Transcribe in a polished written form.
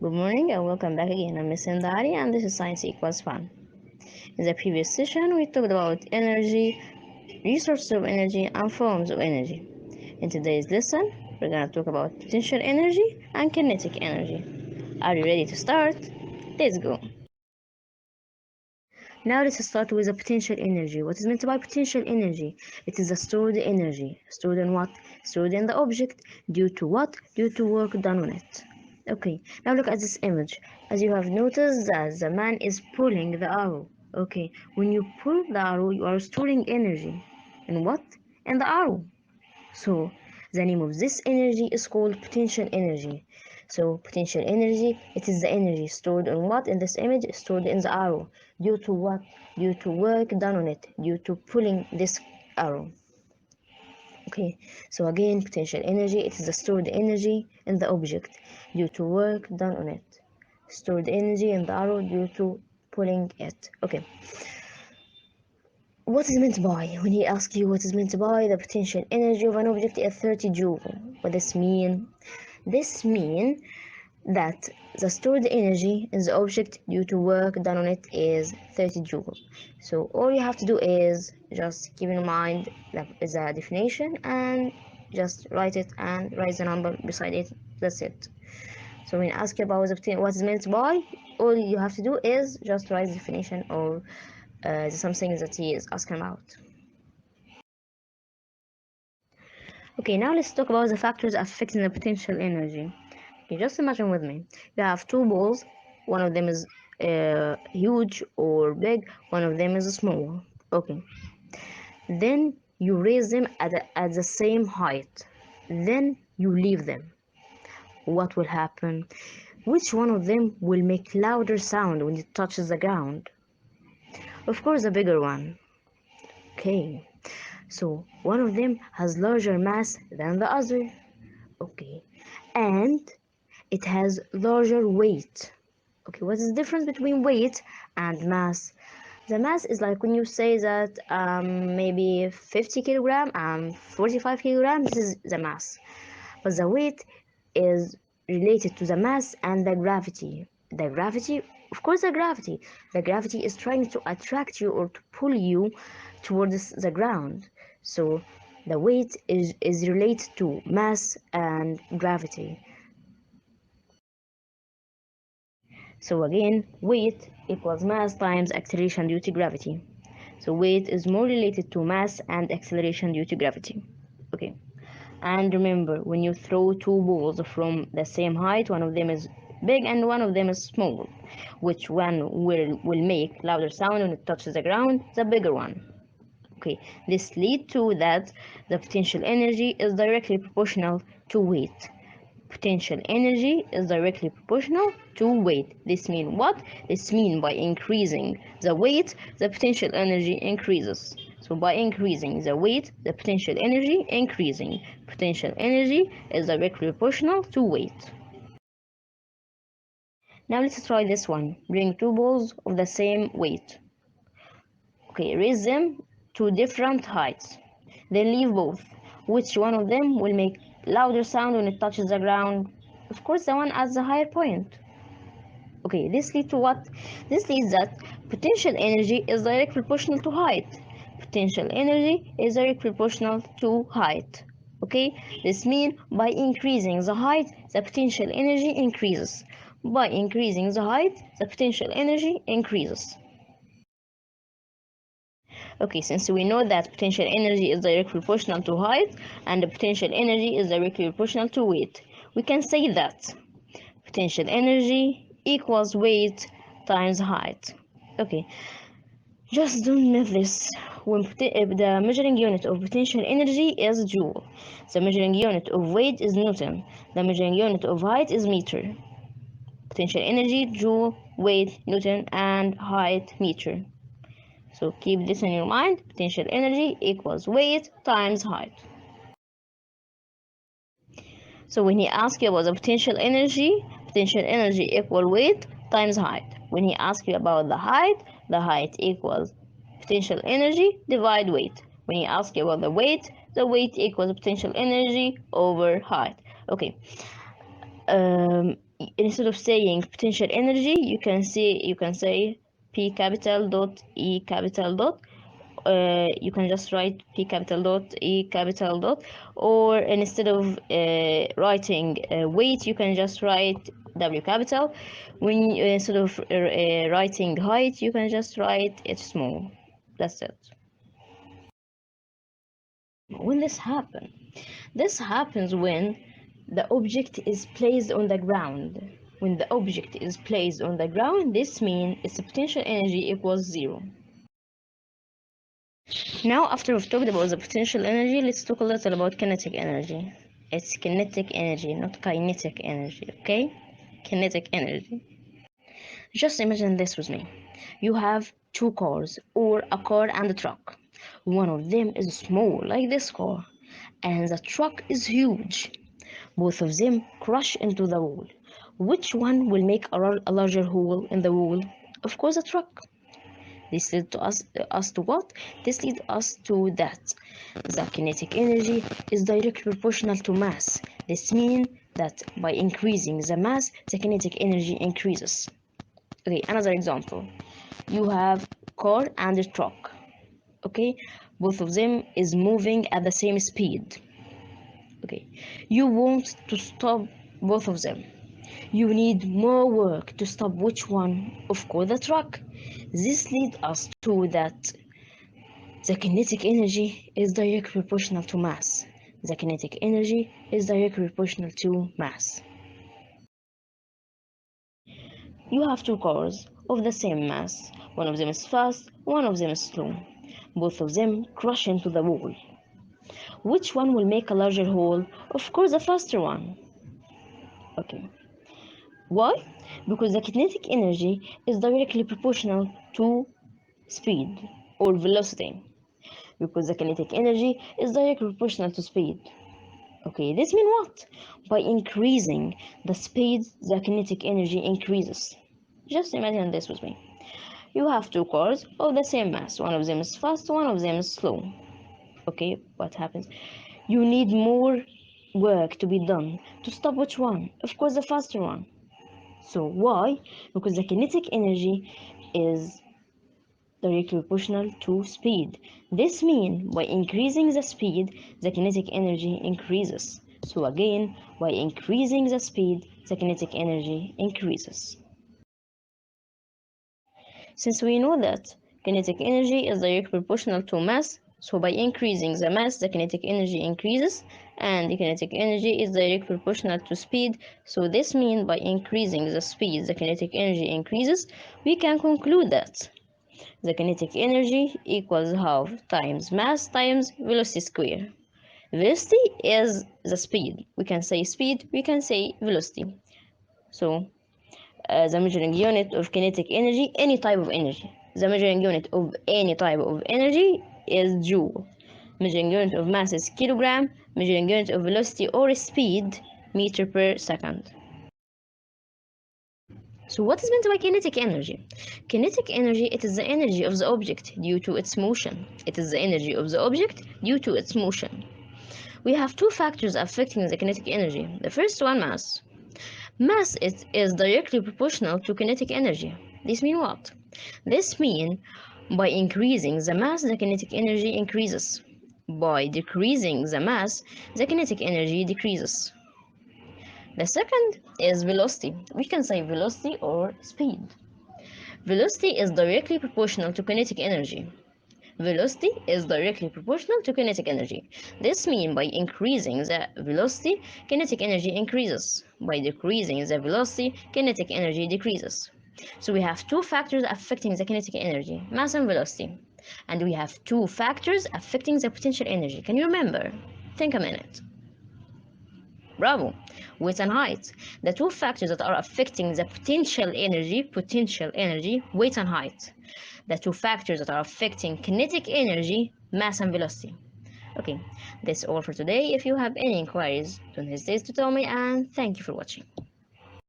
Good morning and welcome back again. I'm Miss Sandari and this is Science Equals Fun. In the previous session, we talked about energy, resources of energy, and forms of energy. In today's lesson, we're going to talk about potential energy and kinetic energy. Are you ready to start? Let's go. Now let's start with the potential energy. What is meant by potential energy? It is a stored energy. Stored in what? Stored in the object. Due to what? Due to work done on it. Okay, now look at this image. As you have noticed that the man is pulling the arrow. Okay, when you pull the arrow, you are storing energy. In what? In the arrow. So, the name of this energy is called potential energy. So, potential energy, it is the energy stored in what in this image? Stored in the arrow. Due to what? Due to work done on it. Due to pulling this arrow. Okay, so again, potential energy, it is the stored energy in the object due to work done on it. Stored energy in the arrow due to pulling it. Okay, what is meant by, when he asks you what is meant by the potential energy of an object is 30 joule. What does this mean? This means that the stored energy in the object due to work done on it is 30 joule. So all you have to do is just keep in mind the definition and just write it and write the number beside it. That's it. So when ask you about what is meant by, all you have to do is just write the definition or something that he is asking about. Okay, now let's talk about the factors affecting the potential energy. Okay, just imagine with me. You have two balls. One of them is huge or big. One of them is small. Okay. Then you raise them at the same height. Then you leave them. What will happen? Which one of them will make louder sound when it touches the ground? Of course, the bigger one. Okay. So one of them has larger mass than the other. Okay. And it has larger weight. Okay, what is the difference between weight and mass? The mass is like when you say that maybe 50 kilogram and 45 kilogram, this is the mass. But the weight is related to the mass and the gravity. The gravity, of course, the gravity is trying to attract you or to pull you towards the ground. So the weight is related to mass and gravity. So again, weight equals mass times acceleration due to gravity. So weight is more related to mass and acceleration due to gravity. Okay. And remember, when you throw two balls from the same height, one of them is big and one of them is small. Which one will make louder sound when it touches the ground? The bigger one. Okay, this leads to that the potential energy is directly proportional to weight. Potential energy is directly proportional to weight. This means what? This means by increasing the weight, the potential energy increases. So by increasing the weight, the potential energy increasing. Potential energy is directly proportional to weight. Now let's try this one. Bring two balls of the same weight. Okay, raise them to different heights. Then leave both. Which one of them will make louder sound when it touches the ground? Of course, the one at the higher point. Okay, this leads to what? This leads that potential energy is directly proportional to height. Potential energy is directly proportional to height. Okay, this means by increasing the height, the potential energy increases. By increasing the height, the potential energy increases. Okay, since we know that potential energy is directly proportional to height and the potential energy is directly proportional to weight, we can say that potential energy equals weight times height. Okay, just don't miss this. The measuring unit of potential energy is joule. The measuring unit of weight is Newton. The measuring unit of height is meter. Potential energy, joule, weight, Newton, and height, meter. So keep this in your mind. Potential energy equals weight times height. So when he asks you about the potential energy equal weight times height. When he asks you about the height equals potential energy divide weight. When he asks you about the weight equals potential energy over height. Okay. instead of saying potential energy, you can say P capital dot E capital dot. You can just write P capital dot E capital dot, or instead of writing weight, you can just write W capital. When instead of writing height, you can just write H small. That's it. When this happens when the object is placed on the ground. When the object is placed on the ground, this means its potential energy equals zero. Now, after we've talked about the potential energy, let's talk a little about kinetic energy. It's kinetic energy, not kinetic energy, okay? Kinetic energy. Just imagine this with me. You have two cars, or a car and a truck. One of them is small, like this car, and the truck is huge. Both of them crash into the wall. Which one will make a larger hole in the wall? Of course, the truck. This leads us to what? This leads us to that the kinetic energy is directly proportional to mass. This means that by increasing the mass, the kinetic energy increases. Okay, another example. You have car and a truck. Okay, both of them is moving at the same speed. Okay, you want to stop both of them. You need more work to stop which one? Of course, the truck. This leads us to that the kinetic energy is directly proportional to mass. The kinetic energy is directly proportional to mass. You have two cars of the same mass. One of them is fast, one of them is slow. Both of them crash into the wall. Which one will make a larger hole? Of course, the faster one. Okay. Why? Because the kinetic energy is directly proportional to speed or velocity. Because the kinetic energy is directly proportional to speed. Okay, this means what? By increasing the speed, the kinetic energy increases. Just imagine this with me. You have two cars of the same mass. One of them is fast, one of them is slow. Okay, what happens? You need more work to be done to stop which one? Of course, the faster one. So why? Because the kinetic energy is directly proportional to speed. This means by increasing the speed, the kinetic energy increases. So again, by increasing the speed, the kinetic energy increases. Since we know that kinetic energy is directly proportional to mass, so by increasing the mass, the kinetic energy increases, and the kinetic energy is directly proportional to speed, so this means by increasing the speed, the kinetic energy increases, we can conclude that the kinetic energy equals half times mass times velocity square. Velocity is the speed. We can say speed, we can say velocity. So the measuring unit of kinetic energy, any type of energy. The measuring unit of any type of energy is joule. Measuring unit of mass is kilogram. Measuring unit of velocity or speed, meter per second. So what is meant by kinetic energy? Kinetic energy, it is the energy of the object due to its motion. It is the energy of the object due to its motion. We have two factors affecting the kinetic energy. The first one, mass. Mass is directly proportional to kinetic energy. This means what? This means by increasing the mass, the kinetic energy increases. By decreasing the mass, the kinetic energy decreases. The second is velocity. We can say velocity or speed. Velocity is directly proportional to kinetic energy. Velocity is directly proportional to kinetic energy. This means by increasing the velocity, kinetic energy increases. By decreasing the velocity, kinetic energy decreases. So we have two factors affecting the kinetic energy, mass and velocity. And we have two factors affecting the potential energy. Can you remember? Think a minute. Bravo. Width and height. The two factors that are affecting the potential energy, weight and height. The two factors that are affecting kinetic energy, mass and velocity. Okay, that's all for today. If you have any inquiries, don't hesitate to tell me, and thank you for watching.